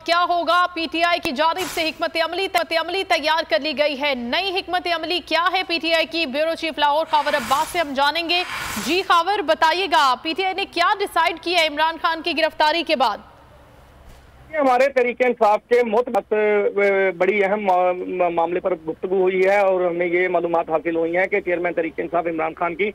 क्या होगा? पीटीआई की जानिब से हिकमत अमली तैयार कर ली गई है। नई हिकमत अमली क्या है पीटीआई की? ब्यूरो चीफ लाहौर खबर अब्बास से हम जानेंगे। जी खबर, बताइएगा पीटीआई ने क्या डिसाइड किया इमरान खान की गिरफ्तारी के बाद? हमारे तरीके इंसाफ के बहुत बड़ी अहम मामले पर गुफ्तगू हुई है और हमें ये मालूमात हासिल हुई है कि चेयरमैन तरीके इंसाफ इमरान खान की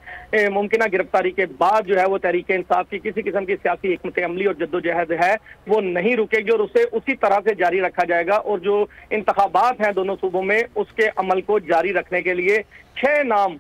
मुमकिन गिरफ्तारी के बाद जो है वो तरीके इंसाफ की किसी किस्म की सियासी हिकमत अमली और जद्दोजहद है वो नहीं रुकेगी और उसे उसी तरह से जारी रखा जाएगा। और जो इंतखाबात हैं दोनों सूबों में उसके अमल को जारी रखने के लिए 6 नाम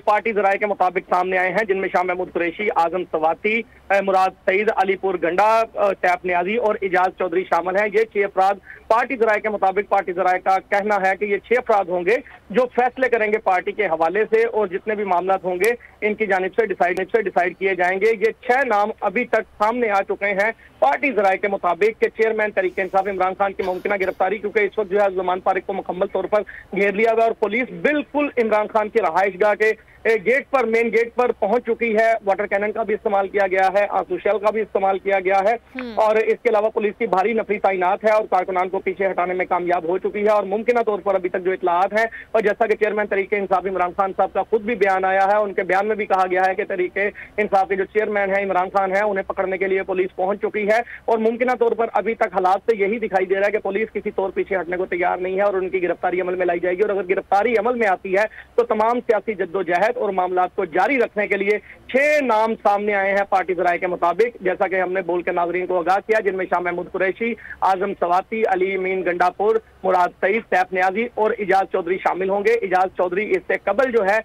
पार्टी जराए के मुताबिक सामने आए हैं, जिनमें शाह महमूद कुरैशी, आजम सवाती, मुराद सईद, अलीपुर गंडा, सैफ नियाजी और इजाज चौधरी शामिल हैं। ये 6 अफराद पार्टी जराए के मुताबिक, पार्टी जराए का कहना है कि ये 6 अफराद होंगे जो फैसले करेंगे पार्टी के हवाले से और जितने भी मामला होंगे इनकी जानिब से डिसाइड किए जाएंगे। ये 6 नाम अभी तक सामने आ चुके हैं पार्टी जराए के मुताबिक कि चेयरमैन तरीके इंसाफ इमरान खान की मुमकिन गिरफ्तारी, क्योंकि इस वक्त जो है ज़मान फारिक को मुकम्मल तौर पर घेर लिया गया और पुलिस बिल्कुल इमरान खान की रहायशगाह के गेट पर, मेन गेट पर पहुंच चुकी है। वाटर कैनन का भी इस्तेमाल किया गया है, आंसू शेल का भी इस्तेमाल किया गया है और इसके अलावा पुलिस की भारी नफरी तैनात है और कारकुनान को पीछे हटाने में कामयाब हो चुकी है। और मुमकिन तौर पर अभी तक जो इतलात है और जैसा कि चेयरमैन तरीके इंसाफ इमरान खान साहब का खुद भी बयान आया है, उनके बयान में भी कहा गया है कि तरीके इंसाफ के जो चेयरमैन है इमरान खान है उन्हें पकड़ने के लिए पुलिस पहुंच चुकी है। और मुमकिन तौर पर अभी तक हालात से यही दिखाई दे रहा है कि पुलिस किसी तौर पीछे हटने को तैयार नहीं है और उनकी गिरफ्तारी अमल में लाई जाएगी। और अगर गिरफ्तारी अमल में आती है तो तमाम सियासी जद्दोजहद और मामला को जारी रखने के लिए 6 नाम सामने आए हैं पार्टी जराए के मुताबिक, जैसा कि हमने बोल के नाजरीन को आगाह किया, जिनमें शाह महमूद कुरैशी, आजम सवाती, अली मीन गंडापुर, मुराद सईद, सैफ नियाजी और इजाज चौधरी शामिल होंगे। इजाज चौधरी इससे कबल जो है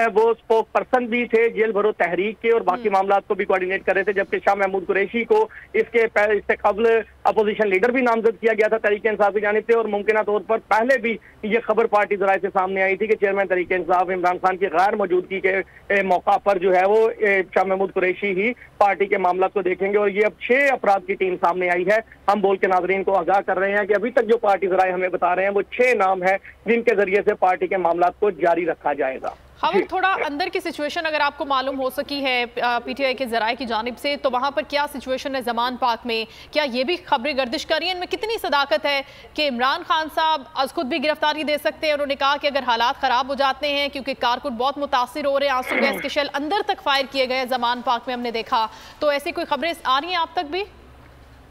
वो स्पोक पर्सन भी थे जेल भरो तहरीक के और बाकी मामला को भी कोऑर्डिनेट कर रहे थे, जबकि शाह महमूद कुरैशी को इससे कबल अपोजिशन लीडर भी नामजद किया गया था तरीके इंसाफ की जानिब से। और मुमकिन तौर पर पहले भी ये खबर पार्टी जराए से सामने आई थी कि चेयरमैन तरीके इंसाफ इमरान खान की गैर मौजूदगी के मौका पर जो है वो शाह महमूद कुरैशी ही पार्टी के मामला को देखेंगे। और ये अब 6 अफराद की टीम सामने आई है। हम बोल के नाजरीन को आगाह कर रहे हैं कि अभी तक जो पार्टी जराए हमें बता रहे हैं वो 6 नाम है जिनके जरिए से पार्टी के मामला को जारी रखा जाएगा। खबर थोड़ा अंदर की सिचुएशन अगर आपको मालूम हो सकी है पीटीआई के जराए की जानिब से, तो वहां पर क्या सिचुएशन है ज़मान पार्क में? क्या ये भी खबरें गर्दिश कर रही हैं इनमें कितनी सदाकत है कि इमरान खान साहब आज खुद भी गिरफ्तारी दे सकते हैं? उन्होंने कहा कि अगर हालात ख़राब हो जाते हैं, क्योंकि कारकुन बहुत मुतासिर हो रहे हैं, आंसू गैस के शेल अंदर तक फायर किए गए ज़मान पार्क में हमने देखा, तो ऐसी कोई खबरें आ रही हैं आप तक भी?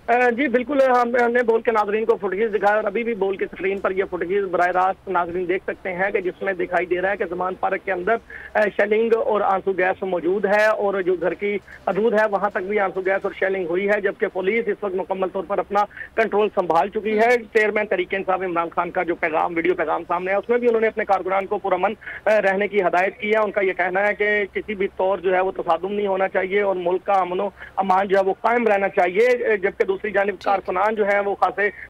जी बिल्कुल, हमने बोल के नाजरीन को फुटेज दिखाया और अभी भी बोल के स्क्रीन पर ये फुटेज बराह रास्त नाजरीन देख सकते हैं कि जिसमें दिखाई दे रहा है कि ज़मान पार्क के अंदर शेलिंग और आंसू गैस मौजूद है और जो घर की हदूद है वहां तक भी आंसू गैस और शेलिंग हुई है, जबकि पुलिस इस वक्त मुकम्मल तौर पर अपना कंट्रोल संभाल चुकी है। चेयरमैन तरीके इंसाफ इमरान खान का जो पैगाम, वीडियो पैगाम सामने है, उसमें भी उन्होंने अपने कारकुनान को पुरअमन रहने की हदायत की है। उनका यह कहना है कि किसी भी तौर जो है वो तसादुम नहीं होना चाहिए और मुल्क का अमन अमान जो है वो कायम रहना चाहिए, जबकि दूसरी जानिब कारकुनान जो है वो खासे